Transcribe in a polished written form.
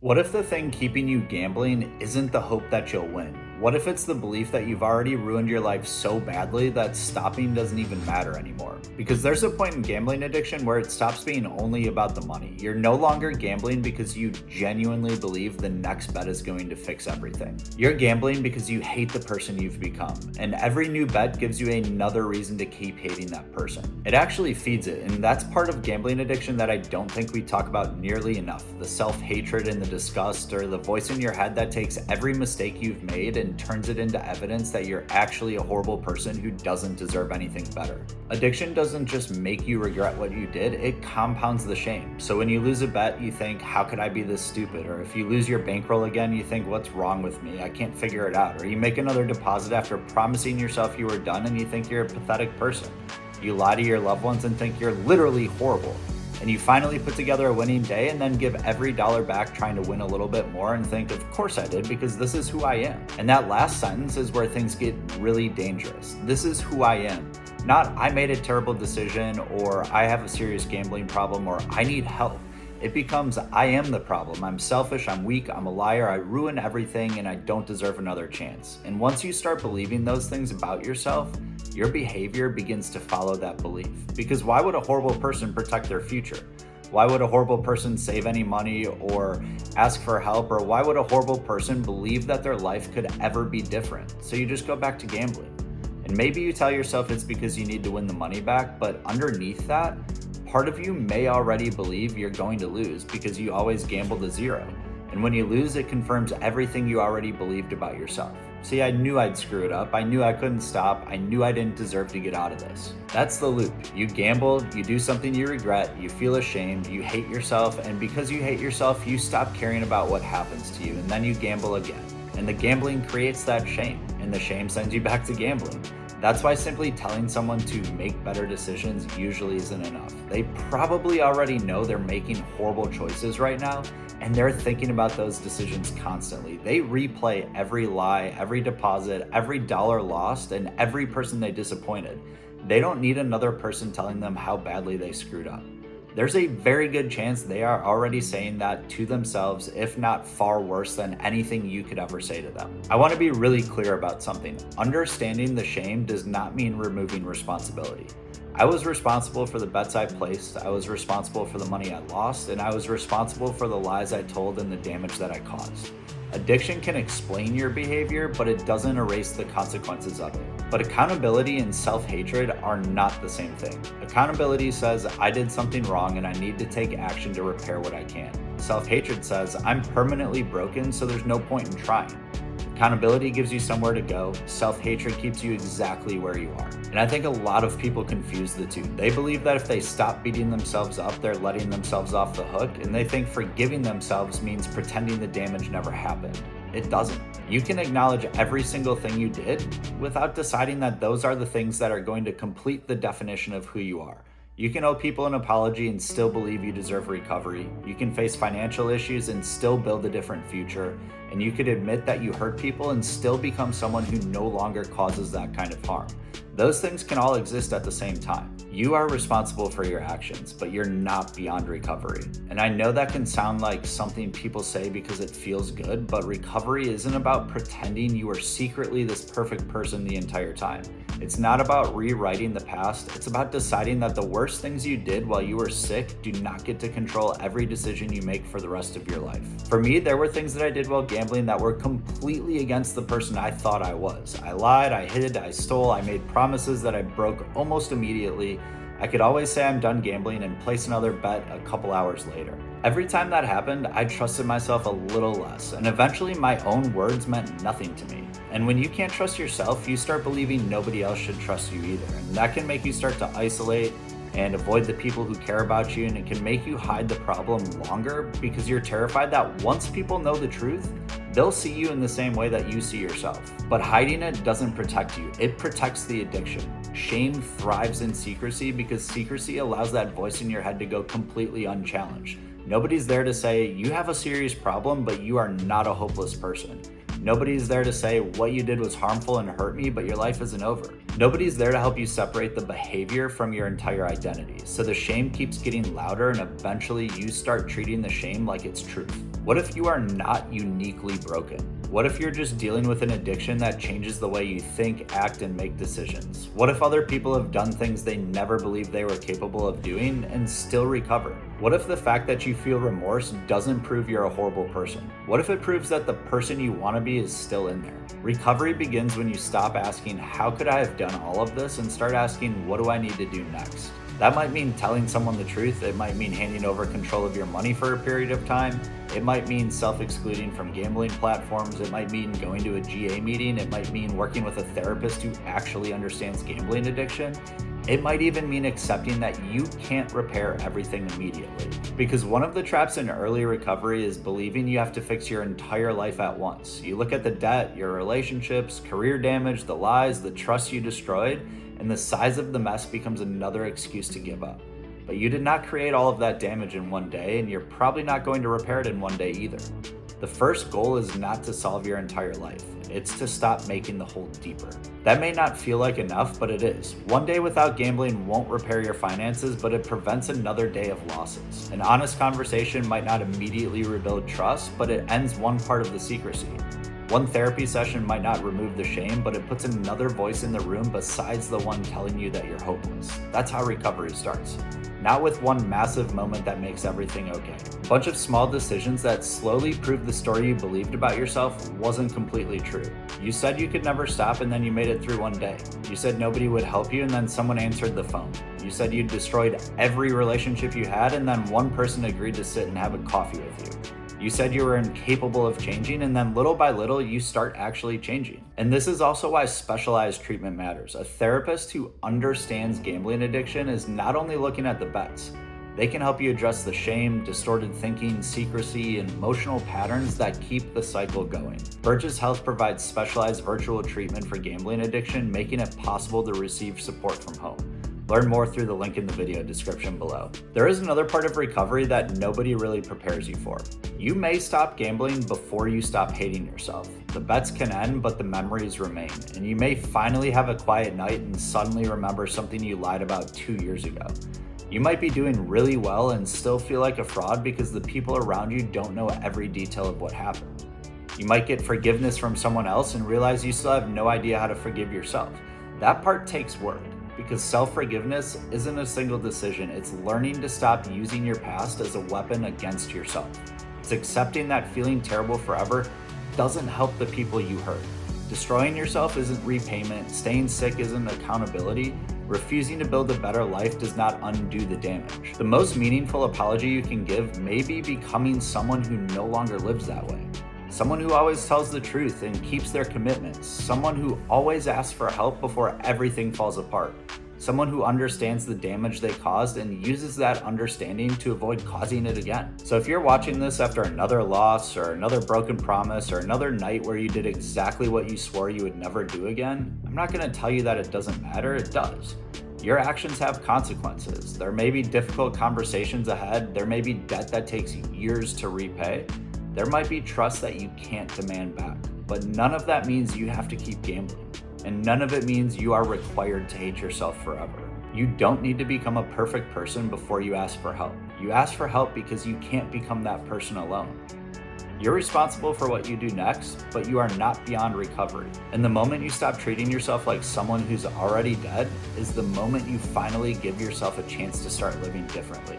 What if the thing keeping you gambling isn't the hope that you'll win? What if it's the belief that you've already ruined your life so badly that stopping doesn't even matter anymore? Because there's a point in gambling addiction where it stops being only about the money. You're no longer gambling because you genuinely believe the next bet is going to fix everything. You're gambling because you hate the person you've become, and every new bet gives you another reason to keep hating that person. It actually feeds it, and that's part of gambling addiction that I don't think we talk about nearly enough. The self-hatred and the disgust, or the voice in your head that takes every mistake you've made and turns it into evidence that you're actually a horrible person who doesn't deserve anything better. Addiction doesn't just make you regret what you did, it compounds the shame. So when you lose a bet, you think, how could I be this stupid? Or if you lose your bankroll again, you think, what's wrong with me? I can't figure it out. Or you make another deposit after promising yourself you were done and you think you're a pathetic person. You lie to your loved ones and think you're literally horrible. And you finally put together a winning day and then give every dollar back trying to win a little bit more and think, of course I did, because this is who I am. And that last sentence is where things get really dangerous. This is who I am. Not I made a terrible decision, or I have a serious gambling problem, or I need help. It becomes I am the problem. I'm selfish, I'm weak, I'm a liar, I ruin everything, and I don't deserve another chance. And once you start believing those things about yourself, your behavior begins to follow that belief. Because why would a horrible person protect their future? Why would a horrible person save any money or ask for help? Or why would a horrible person believe that their life could ever be different? So you just go back to gambling. And maybe you tell yourself it's because you need to win the money back, but underneath that, part of you may already believe you're going to lose because you always gamble to zero. And when you lose, it confirms everything you already believed about yourself. See, I knew I'd screw it up. I knew I couldn't stop. I knew I didn't deserve to get out of this. That's the loop. You gamble, you do something you regret, you feel ashamed, you hate yourself, and because you hate yourself, you stop caring about what happens to you, and then you gamble again. And the gambling creates that shame, and the shame sends you back to gambling. That's why simply telling someone to make better decisions usually isn't enough. They probably already know they're making horrible choices right now, and they're thinking about those decisions constantly. They replay every lie, every deposit, every dollar lost, and every person they disappointed. They don't need another person telling them how badly they screwed up. There's a very good chance they are already saying that to themselves, if not far worse than anything you could ever say to them. I want to be really clear about something. Understanding the shame does not mean removing responsibility. I was responsible for the bets I placed, I was responsible for the money I lost, and I was responsible for the lies I told and the damage that I caused. Addiction can explain your behavior, but it doesn't erase the consequences of it. But accountability and self-hatred are not the same thing. Accountability says, I did something wrong and I need to take action to repair what I can. Self-hatred says, I'm permanently broken, so there's no point in trying. Accountability gives you somewhere to go. Self-hatred keeps you exactly where you are. And I think a lot of people confuse the two. They believe that if they stop beating themselves up, they're letting themselves off the hook, and they think forgiving themselves means pretending the damage never happened. It doesn't. You can acknowledge every single thing you did without deciding that those are the things that are going to complete the definition of who you are. You can owe people an apology and still believe you deserve recovery. You can face financial issues and still build a different future. And you could admit that you hurt people and still become someone who no longer causes that kind of harm. Those things can all exist at the same time. You are responsible for your actions, but you're not beyond recovery. And I know that can sound like something people say because it feels good, but recovery isn't about pretending you are secretly this perfect person the entire time. It's not about rewriting the past. It's about deciding that the worst things you did while you were sick do not get to control every decision you make for the rest of your life. For me, there were things that I did while gambling that were completely against the person I thought I was. I lied, I hid, I stole, I made promises that I broke almost immediately. I could always say I'm done gambling and place another bet a couple hours later. Every time that happened, I trusted myself a little less, and eventually my own words meant nothing to me. And when you can't trust yourself, you start believing nobody else should trust you either. And that can make you start to isolate and avoid the people who care about you, and it can make you hide the problem longer because you're terrified that once people know the truth, they'll see you in the same way that you see yourself. But hiding it doesn't protect you, it protects the addiction. Shame thrives in secrecy because secrecy allows that voice in your head to go completely unchallenged. Nobody's there to say, you have a serious problem, but you are not a hopeless person. Nobody's there to say what you did was harmful and hurt me, but your life isn't over. Nobody's there to help you separate the behavior from your entire identity. So the shame keeps getting louder and eventually you start treating the shame like it's truth. What if you are not uniquely broken? What if you're just dealing with an addiction that changes the way you think, act, and make decisions? What if other people have done things they never believed they were capable of doing and still recover? What if the fact that you feel remorse doesn't prove you're a horrible person? What if it proves that the person you want to be is still in there? Recovery begins when you stop asking, how could I have done all of this, and start asking, what do I need to do next? That might mean telling someone the truth. It might mean handing over control of your money for a period of time. It might mean self-excluding from gambling platforms. It might mean going to a GA meeting. It might mean working with a therapist who actually understands gambling addiction. It might even mean accepting that you can't repair everything immediately. Because one of the traps in early recovery is believing you have to fix your entire life at once. You look at the debt, your relationships, career damage, the lies, the trust you destroyed, and the size of the mess becomes another excuse to give up. But you did not create all of that damage in one day, and you're probably not going to repair it in one day either. The first goal is not to solve your entire life. It's to stop making the hole deeper. That may not feel like enough, but it is. One day without gambling won't repair your finances, but it prevents another day of losses. An honest conversation might not immediately rebuild trust, but it ends one part of the secrecy. One therapy session might not remove the shame, but it puts another voice in the room besides the one telling you that you're hopeless. That's how recovery starts. Not with one massive moment that makes everything okay. A bunch of small decisions that slowly prove the story you believed about yourself wasn't completely true. You said you could never stop, and then you made it through one day. You said nobody would help you, and then someone answered the phone. You said you destroyed every relationship you had, and then one person agreed to sit and have a coffee with you. You said you were incapable of changing, and then little by little, you start actually changing. And this is also why specialized treatment matters. A therapist who understands gambling addiction is not only looking at the bets, they can help you address the shame, distorted thinking, secrecy, and emotional patterns that keep the cycle going. Burgess Health provides specialized virtual treatment for gambling addiction, making it possible to receive support from home. Learn more through the link in the video description below. There is another part of recovery that nobody really prepares you for. You may stop gambling before you stop hating yourself. The bets can end, but the memories remain. And you may finally have a quiet night and suddenly remember something you lied about 2 years ago. You might be doing really well and still feel like a fraud because the people around you don't know every detail of what happened. You might get forgiveness from someone else and realize you still have no idea how to forgive yourself. That part takes work. Because self-forgiveness isn't a single decision, it's learning to stop using your past as a weapon against yourself. It's accepting that feeling terrible forever doesn't help the people you hurt. Destroying yourself isn't repayment, staying sick isn't accountability, refusing to build a better life does not undo the damage. The most meaningful apology you can give may be becoming someone who no longer lives that way. Someone who always tells the truth and keeps their commitments. Someone who always asks for help before everything falls apart. Someone who understands the damage they caused and uses that understanding to avoid causing it again. So if you're watching this after another loss or another broken promise or another night where you did exactly what you swore you would never do again, I'm not going to tell you that it doesn't matter, it does. Your actions have consequences. There may be difficult conversations ahead. There may be debt that takes years to repay. There might be trust that you can't demand back, but none of that means you have to keep gambling. And none of it means you are required to hate yourself forever. You don't need to become a perfect person before you ask for help. You ask for help because you can't become that person alone. You're responsible for what you do next, but you are not beyond recovery. And the moment you stop treating yourself like someone who's already dead is the moment you finally give yourself a chance to start living differently.